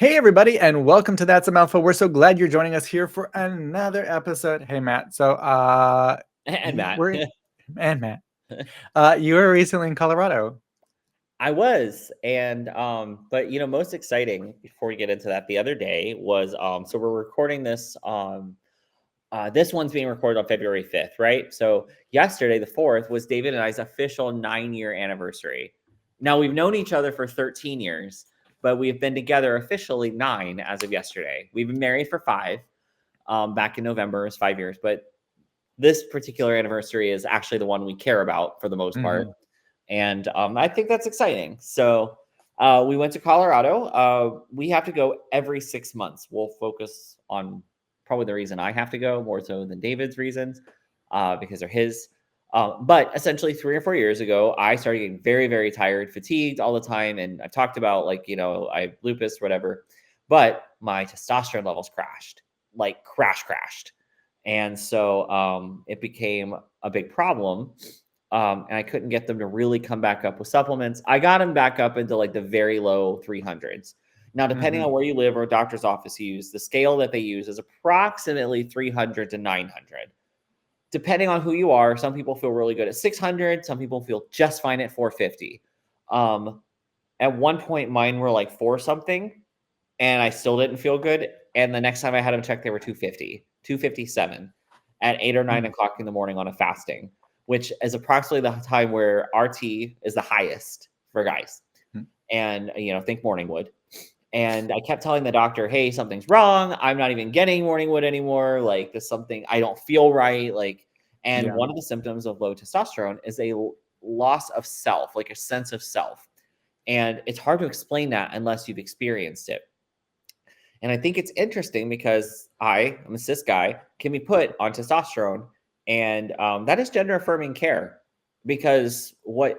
Hey, everybody, and welcome to That's a Mouthful. We're so glad you're joining us here for another episode. Hey, Matt. So, And you Matt. were, and Matt, you were recently in Colorado. I was, but most exciting before we get into that, the other day was so we're recording this this one's being recorded on February 5th, right? So yesterday, the 4th, was David and I's official 9-year anniversary. Now we've known each other for 13 years, but we've been together officially 9 as of yesterday. We've been married for 5. Back in November is 5 years, but this particular anniversary is actually the one we care about for the most part. And I think that's exciting. So we went to Colorado. We have to go every 6 months. We'll focus on probably the reason I have to go more so than David's reasons because they're his. But essentially 3 or 4 years ago, I started getting very, very tired, fatigued all the time. And I've talked about I have lupus, whatever, but my testosterone levels crashed, like crashed. And so it became a big problem. And I couldn't get them to really come back up with supplements. I got them back up into like the very low 300s. Now, depending on where you live or doctor's office you use, the scale that they use is approximately 300 to 900. Depending on who you are, some people feel really good at 600. Some people feel just fine at 450. At one point, mine were like 4 something, and I still didn't feel good. And the next time I had them checked, they were 250, 257 at 8 or 9 o'clock in the morning on a fasting, which is approximately the time where RT is the highest for guys. And, think morning wood. And I kept telling the doctor, hey, something's wrong. I'm not even getting morning wood anymore. Like, there's something, I don't feel right. One of the symptoms of low testosterone is a loss of self, like a sense of self. And it's hard to explain that unless you've experienced it. And I think it's interesting because I'm a cis guy, can be put on testosterone. And that is gender affirming care because I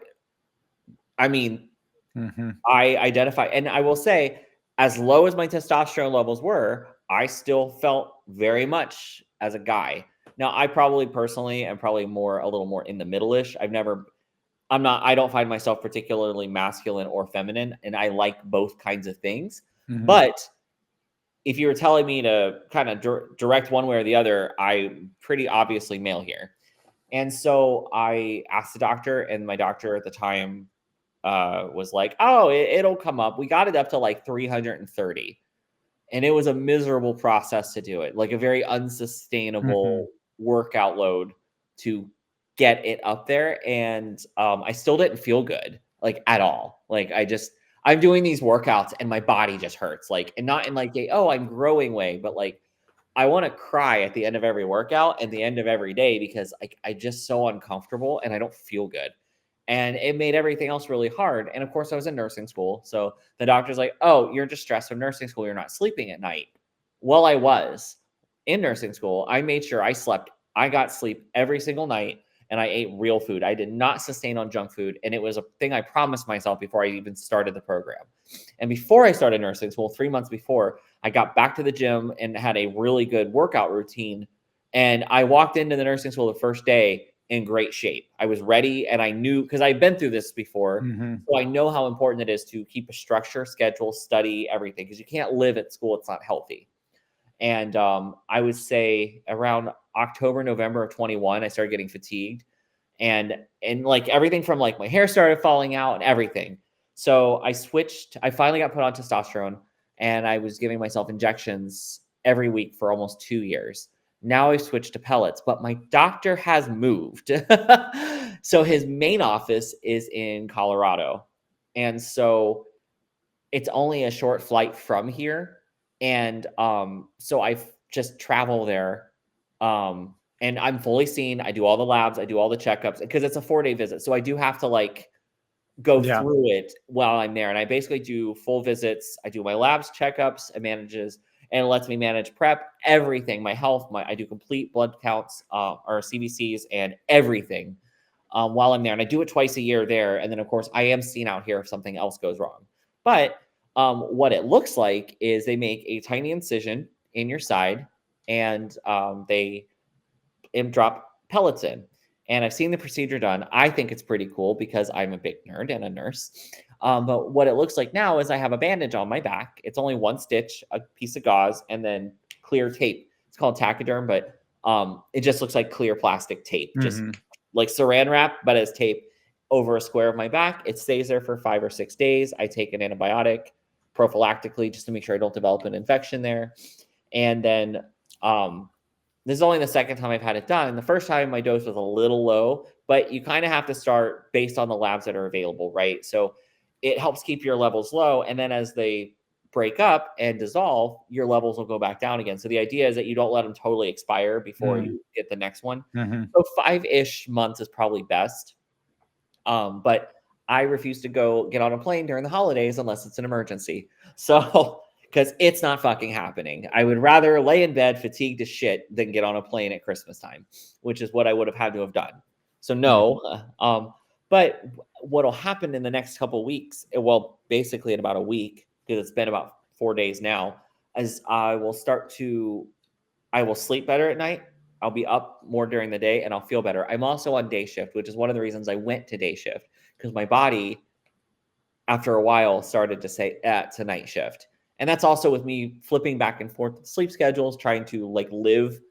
identify, and I will say, as low as my testosterone levels were, I still felt very much as a guy. Now, I probably personally am probably a little more in the middle-ish. I don't find myself particularly masculine or feminine, and I like both kinds of things. But if you were telling me to kind of direct one way or the other, I'm pretty obviously male here. And so I asked the doctor, and my doctor at the time was like, oh, it'll come up. We got it up to like 330. And it was a miserable process to do it, like a very unsustainable workout load to get it up there. And I still didn't feel good, like at all. I'm doing these workouts and my body just hurts, and not in I'm growing way, but I want to cry at the end of every workout and the end of every day because I just so uncomfortable and I don't feel good. And it made everything else really hard. And of course, I was in nursing school. So the doctor's like, oh, you're just stressed from nursing school. You're not sleeping at night. Well, I was in nursing school. I made sure I slept. I got sleep every single night and I ate real food. I did not sustain on junk food. And it was a thing I promised myself before I even started the program. And before I started nursing school, 3 months before, I got back to the gym and had a really good workout routine. And I walked into the nursing school the first day in great shape. I was ready, and I knew, because I've been through this before, so I know how important it is to keep a structure, schedule, study, everything, because you can't live at school. It's not healthy. And I would say around October, November of 21, I started getting fatigued, and everything from my hair started falling out and everything. So I finally got put on testosterone, and I was giving myself injections every week for almost 2 years. Now I've switched to pellets, but my doctor has moved. So his main office is in Colorado. And so it's only a short flight from here. And so I just travel there. And I'm fully seen. I do all the labs. I do all the checkups because it's a 4-day visit. So I do have to go through it while I'm there. And I basically do full visits. I do my labs, checkups, and it lets me manage prep, everything, my health, I do complete blood counts or CBCs and everything while I'm there. And I do it twice a year there. And then, of course, I am seen out here if something else goes wrong. But what it looks like is they make a tiny incision in your side and they drop pellets in. And I've seen the procedure done. I think it's pretty cool because I'm a big nerd and a nurse. But what it looks like now is I have a bandage on my back. It's only one stitch, a piece of gauze, and then clear tape. It's called tachoderm, but it just looks like clear plastic tape, just like saran wrap, but as tape over a square of my back. It stays there for 5 or 6 days. I take an antibiotic prophylactically just to make sure I don't develop an infection there. And then this is only the second time I've had it done. The first time my dose was a little low, but you kind of have to start based on the labs that are available, right? So it helps keep your levels low. And then as they break up and dissolve, your levels will go back down again. So the idea is that you don't let them totally expire before you get the next one. So 5-ish months is probably best. But I refuse to go get on a plane during the holidays unless it's an emergency. So because it's not fucking happening. I would rather lay in bed fatigued as shit than get on a plane at Christmas time, which is what I would have had to have done. So no, but what'll happen in the next couple of weeks, well, basically in about a week, because it's been about 4 days now, is I will sleep better at night. I'll be up more during the day and I'll feel better. I'm also on day shift, which is one of the reasons I went to day shift, because my body, after a while, started to say to night shift. And that's also with me flipping back and forth sleep schedules, trying to like live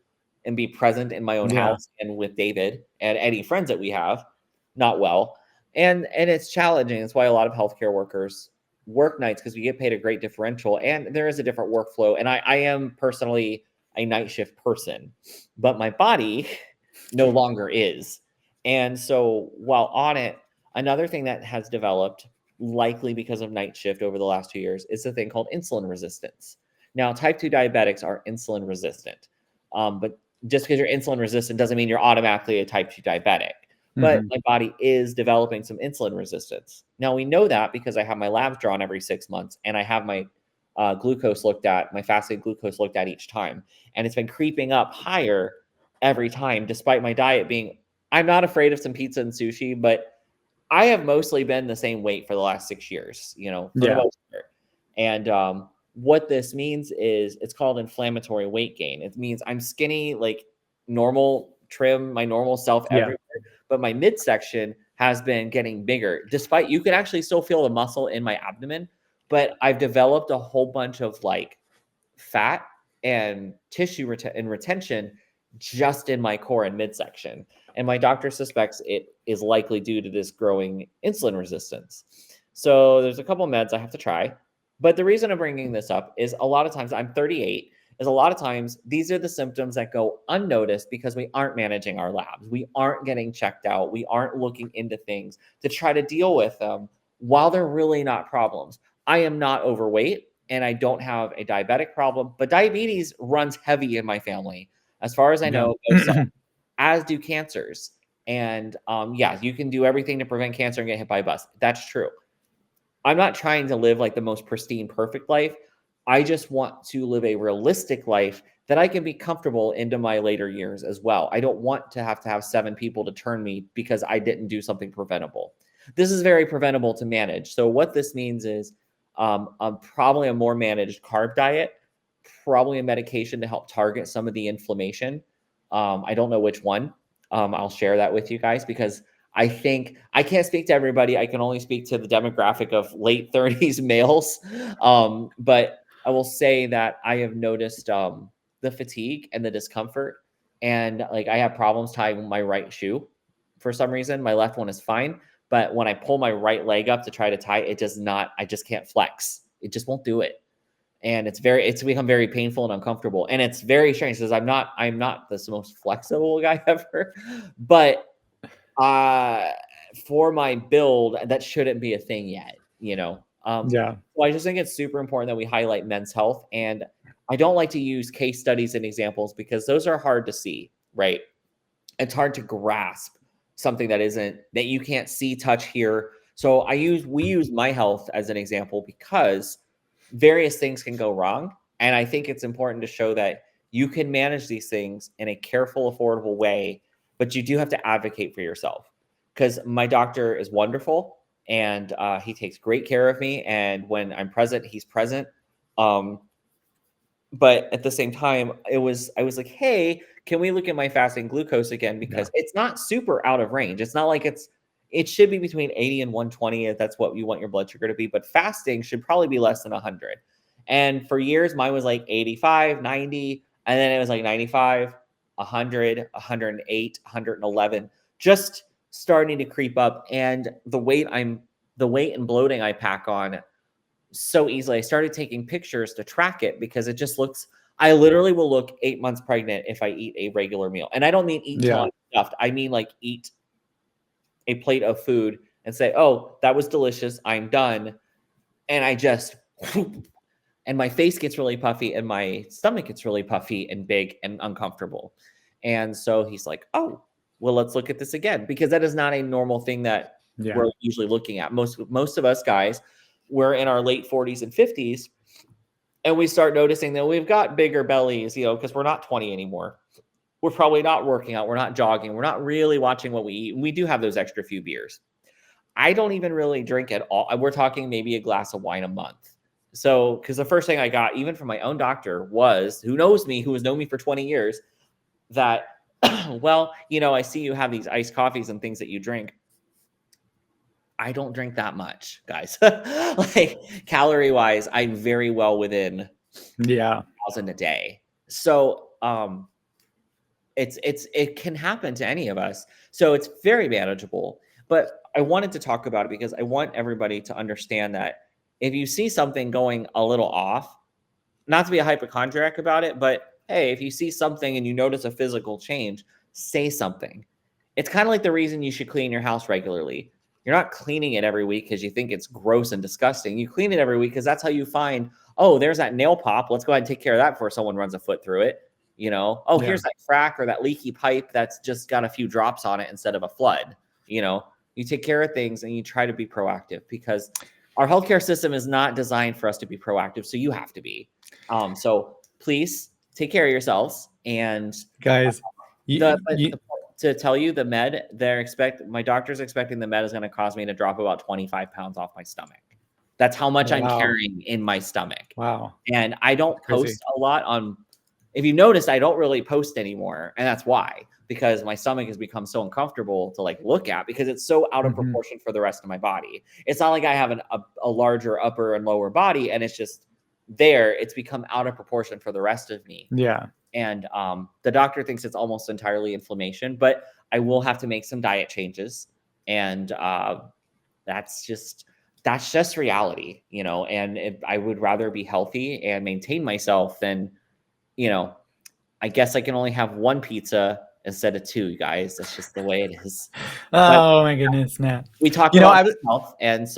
and be present in my own house and with David and any friends that we have, not well. And it's challenging. That's why a lot of healthcare workers work nights, because we get paid a great differential and there is a different workflow. And I am personally a night shift person, but my body no longer is. And so while on it, another thing that has developed, likely because of night shift over the last 2 years, is a thing called insulin resistance. Now, type 2 diabetics are insulin resistant, but just because you're insulin resistant doesn't mean you're automatically a type 2 diabetic. But my body is developing some insulin resistance. Now, we know that because I have my labs drawn every 6 months and I have my glucose looked at, my fasted glucose looked at each time. And it's been creeping up higher every time, despite my diet being, I'm not afraid of some pizza and sushi, but I have mostly been the same weight for the last 6 years, for the most part. And what this means is it's called inflammatory weight gain. It means I'm skinny, like normal trim, my normal self everywhere, but my midsection has been getting bigger. Despite, you can actually still feel the muscle in my abdomen, but I've developed a whole bunch of like fat and tissue retention just in my core and midsection. And my doctor suspects it is likely due to this growing insulin resistance. So there's a couple meds I have to try. But the reason I'm bringing this up is a lot of times, I'm 38, is a lot of times these are the symptoms that go unnoticed because we aren't managing our labs. We aren't getting checked out. We aren't looking into things to try to deal with them while they're really not problems. I am not overweight and I don't have a diabetic problem, but diabetes runs heavy in my family. As far as I know, as do cancers. And you can do everything to prevent cancer and get hit by a bus. That's true. I'm not trying to live like the most pristine, perfect life. I just want to live a realistic life that I can be comfortable into my later years as well. I don't want to have 7 people to turn me because I didn't do something preventable. This is very preventable to manage. So what this means is probably a more managed carb diet, probably a medication to help target some of the inflammation. I don't know which one. I'll share that with you guys because I think I can't speak to everybody. I can only speak to the demographic of late 30s males. But I will say that I have noticed the fatigue and the discomfort. And like I have problems tying my right shoe for some reason. My left one is fine. But when I pull my right leg up to try to tie, it does not, I just can't flex. It just won't do it. And it's become very painful and uncomfortable. And it's very strange because I'm not the most flexible guy ever, but for my build, that shouldn't be a thing yet, So I just think it's super important that we highlight men's health. And I don't like to use case studies and examples because those are hard to see, right? It's hard to grasp something that you can't see, touch, hear. So we use my health as an example because various things can go wrong. And I think it's important to show that you can manage these things in a careful, affordable way, but you do have to advocate for yourself. Because my doctor is wonderful and he takes great care of me. And when I'm present, he's present. But at the same time, I was like, hey, can we look at my fasting glucose again? Because it's not super out of range. It's not like it's it should be between 80 and 120 if that's what you want your blood sugar to be. But fasting should probably be less than 100. And for years, mine was like 85, 90, and then it was like 95, 100, 108, 111, just starting to creep up. And the weight and bloating I pack on so easily. I started taking pictures to track it because it just looks, I literally will look 8 months pregnant if I eat a regular meal. And I don't mean eat till I'm stuffed. I mean like eat a plate of food and say, oh, that was delicious. I'm done. And I just, and my face gets really puffy and my stomach gets really puffy and big and uncomfortable. And so he's like, oh, well, let's look at this again, because that is not a normal thing that we're usually looking at. Most of us guys, we're in our late 40s and 50s, and we start noticing that we've got bigger bellies, because we're not 20 anymore. We're probably not working out. We're not jogging. We're not really watching what we eat. And we do have those extra few beers. I don't even really drink at all. We're talking maybe a glass of wine a month. So, because the first thing I got, even from my own doctor, was, who knows me, who has known me for 20 years, that, well, I see you have these iced coffees and things that you drink. I don't drink that much, guys. Like calorie wise, I'm very well within 1,000 a day. So it can happen to any of us. So it's very manageable. But I wanted to talk about it because I want everybody to understand that if you see something going a little off, not to be a hypochondriac about it, but hey, if you see something and you notice a physical change, say something. It's kind of like the reason you should clean your house regularly. You're not cleaning it every week because you think it's gross and disgusting. You clean it every week because that's how you find, oh, there's that nail pop. Let's go ahead and take care of that before someone runs a foot through it. Here's that crack or that leaky pipe that's just got a few drops on it instead of a flood. You take care of things and you try to be proactive, because our healthcare system is not designed for us to be proactive. So you have to be. So please take care of yourselves. And guys, to tell you, the med, my doctor's expecting the med is going to cause me to drop about 25 pounds off my stomach. That's how much I'm carrying in my stomach. Wow. And I don't post a lot on, if you noticed, I don't really post anymore. And that's why, because my stomach has become so uncomfortable to look at, because it's so out of proportion for the rest of my body. It's not like I have a larger upper and lower body and it's just there. It's become out of proportion for the rest of me. Yeah. And the doctor thinks it's almost entirely inflammation, but I will have to make some diet changes. And that's just reality, and I would rather be healthy and maintain myself than, I guess I can only have one pizza instead of two, guys. That's just the way it is. Oh my goodness, Matt. We talked about health, and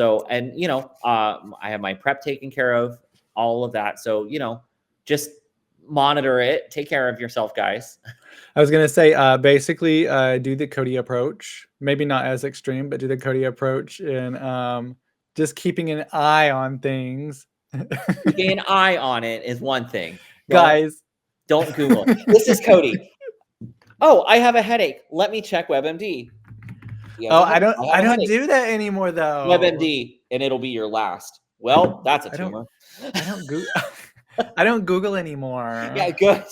I have my prep taken care of, all of that. So, just monitor it. Take care of yourself, guys. I was going to say, basically, do the Cody approach. Maybe not as extreme, but do the Cody approach and just keeping an eye on things. Keeping an eye on it is one thing. Guys. Don't Google. This is Cody. Oh, I have a headache. Let me check WebMD. I don't do that anymore, though. WebMD, and it'll be your last. Well, that's a tumor. I don't Google anymore. Yeah, good.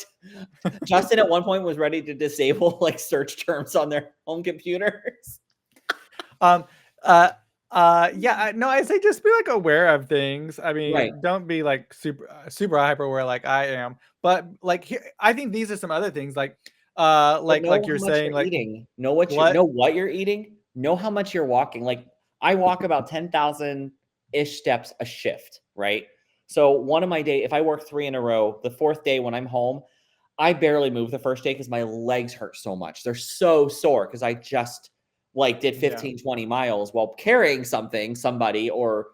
Justin at one point was ready to disable search terms on their home computers. I say just be aware of things. I mean, don't be super hyper aware like I am. But here, I think these are some other things like you're saying, eating. Know what you're eating. Know how much you're walking. I walk about 10,000-ish steps a shift, right? So one of my days, if I work 3 in a row, the 4th day when I'm home, I barely move the first day because my legs hurt so much. They're so sore because I just did 15, 20 miles while carrying somebody, or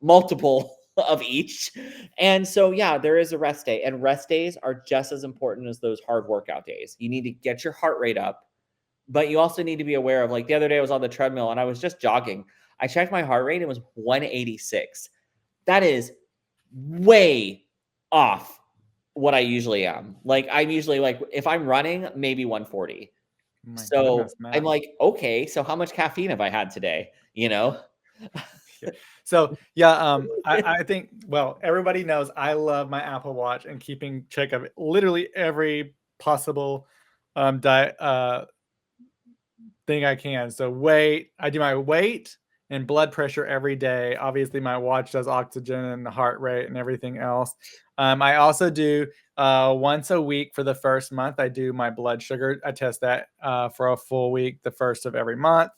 multiple of each. And so, there is a rest day, and rest days are just as important as those hard workout days. You need to get your heart rate up, but you also need to be aware of, the other day I was on the treadmill and I was just jogging. I checked my heart rate. It was 186. That is way off what I usually am. I'm usually if I'm running, maybe 140. So I'm okay, so how much caffeine have I had today? So I think, well, everybody knows I love my Apple Watch and keeping check of literally every possible diet thing I can. So I do my weight and blood pressure every day. Obviously, my watch does oxygen and the heart rate and everything else. I also do once a week for the first month. I do my blood sugar. I test that for a full week, the first of every month.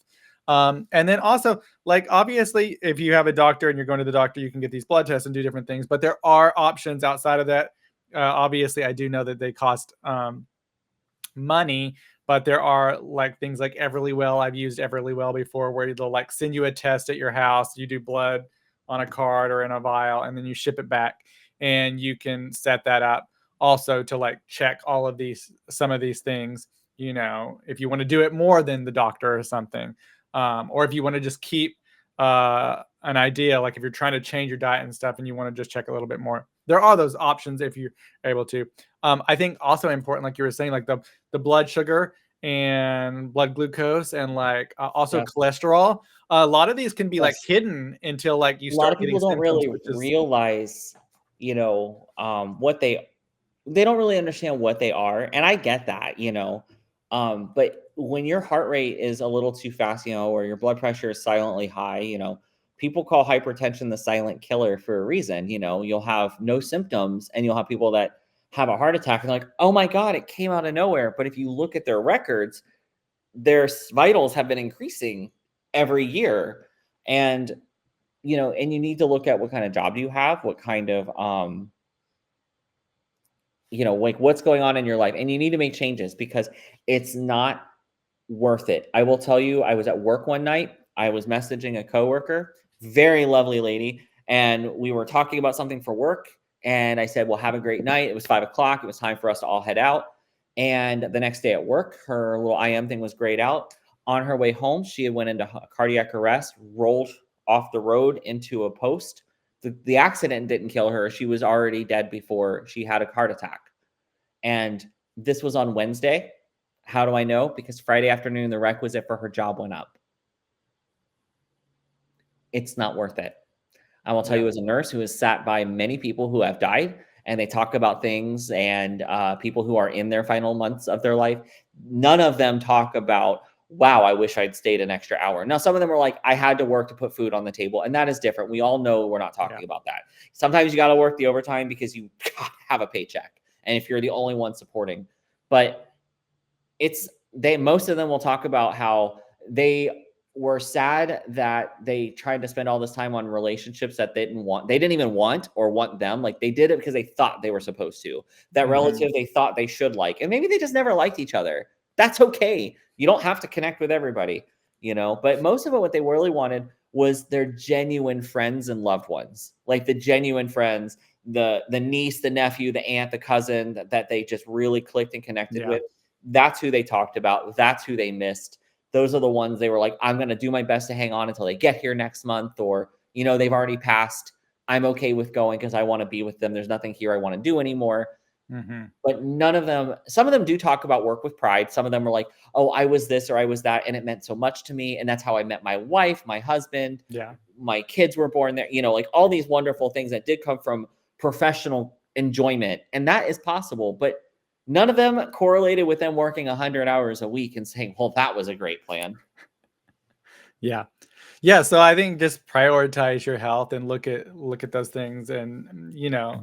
And then also, like, obviously, if you have a doctor and you're going to the doctor, you can get these blood tests and do different things. But there are options outside of that. Obviously, I do know that they cost money, but there are like things like Everlywell. I've used Everlywell before, where they'll like send you a test at your house. You do blood on a card or in a vial, and then you ship it back, and you can set that up also to like check all of these, some of these things. You know, if you want to do it more than the doctor or something, or if you want to just keep an idea, like if you're trying to change your diet and stuff, and you want to just check a little bit more, there are those options if you're able to. I think also important, like you were saying, like the blood sugar and blood glucose and like also Yes. cholesterol. A lot of these can be like Yes. hidden until like you A lot start of people getting don't symptoms, really which is realize, what they don't really understand what they are, and I get that. But when your heart rate is a little too fast, or your blood pressure is silently high, people call hypertension the silent killer for a reason. You'll have no symptoms, and you'll have people that have a heart attack and like, oh my god, it came out of nowhere. But if you look at their records, their vitals have been increasing every year, and and you need to look at what kind of job do you have, what kind of like what's going on in your life, and you need to make changes because it's not worth it. I will tell you, I was at work one night. I was messaging a coworker, very lovely lady, and we were talking about something for work. And I said, "Well, have a great night." It was 5 o'clock. It was time for us to all head out. And the next day at work, her little IM thing was grayed out. On her way home, she had went into cardiac arrest, rolled off the road into a post. The accident didn't kill her. She was already dead before she had a heart attack. And this was on Wednesday. How do I know? Because Friday afternoon, the requisite for her job went up. It's not worth it. I will tell yeah. you, as a nurse who has sat by many people who have died, and they talk about things, and people who are in their final months of their life, none of them talk about, wow, I wish I'd stayed an extra hour. Now, some of them are like, I had to work to put food on the table, and that is different. We all know we're not Yeah. talking about that. Sometimes you got to work the overtime because you have a paycheck, and if you're the only one supporting, but most of them will talk about how they were sad that they tried to spend all this time on relationships that they didn't even want or want them. Like, they did it because they thought they were supposed to. That Mhm. relative they thought they should like, and maybe they just never liked each other. That's okay. You don't have to connect with everybody. But most of it, what they really wanted was their genuine friends and loved ones, like the genuine friends, the niece, the nephew, the aunt, the cousin that they just really clicked and connected Yeah. with. That's who they talked about. That's who they missed. Those are the ones they were like, I'm going to do my best to hang on until they get here next month, or, they've already passed. I'm okay with going because I want to be with them. There's nothing here I want to do anymore. Mhm. But none of them, some of them do talk about work with pride. Some of them are like, oh, I was this or I was that, and it meant so much to me. And that's how I met my wife, my husband, Yeah. my kids were born there, like all these wonderful things that did come from professional enjoyment. And that is possible. But none of them correlated with them working 100 hours a week and saying, well, that was a great plan. Yeah. Yeah, so I think just prioritize your health and look at those things, and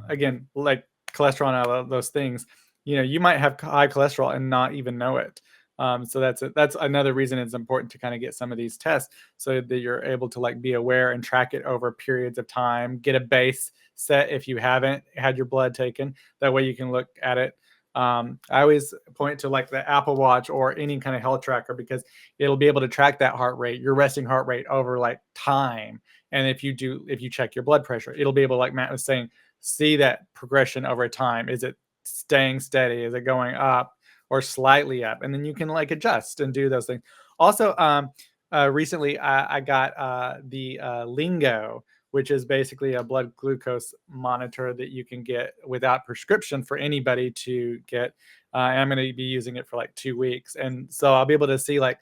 again, like cholesterol and all those things, you might have high cholesterol and not even know it. So that's another reason it's important to kind of get some of these tests so that you're able to like be aware and track it over periods of time, get a base set if you haven't had your blood taken. That way you can look at it. I always point to like the Apple Watch or any kind of health tracker, because it'll be able to track that heart rate, your resting heart rate over like time. And if you check your blood pressure, it'll be able, like Matt was saying, see that progression over time. Is it staying steady? Is it going up or slightly up? And then you can like adjust and do those things. Also, recently I got the Lingo, which is basically a blood glucose monitor that you can get without prescription for anybody to get. And I'm going to be using it for like 2 weeks. And so I'll be able to see, like,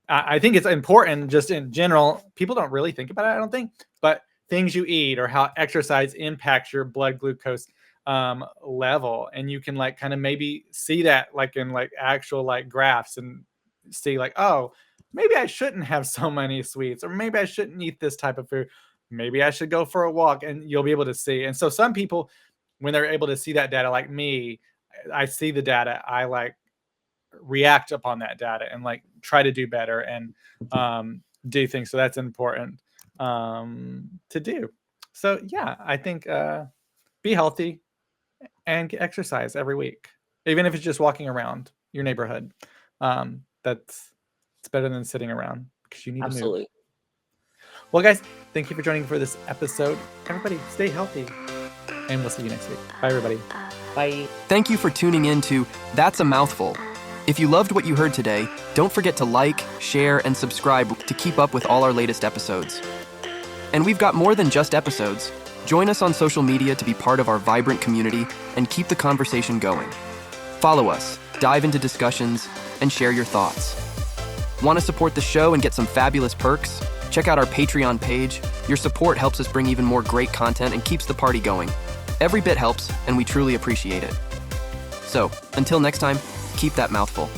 I think it's important just in general. People don't really think about it, I don't think, but things you eat or how exercise impacts your blood glucose level. And you can like kind of maybe see that like in like actual like graphs and see like, oh, maybe I shouldn't have so many sweets, or maybe I shouldn't eat this type of food. Maybe I should go for a walk, and you'll be able to see. And so some people, when they're able to see that data, like me, I see the data, I like react upon that data and like try to do better and do things. So that's important to do. So yeah, I think be healthy and exercise every week, even if it's just walking around your neighborhood. That's it's better than sitting around because you need to move. Absolutely. Well, guys, thank you for joining for this episode. Everybody, stay healthy, and we'll see you next week. Bye, everybody. Bye. Thank you for tuning in to That's a Mouthful. If you loved what you heard today, don't forget to like, share, and subscribe to keep up with all our latest episodes. And we've got more than just episodes. Join us on social media to be part of our vibrant community and keep the conversation going. Follow us, dive into discussions, and share your thoughts. Want to support the show and get some fabulous perks? Check out our Patreon page. Your support helps us bring even more great content and keeps the party going. Every bit helps, and we truly appreciate it. So, until next time, keep that mouthful.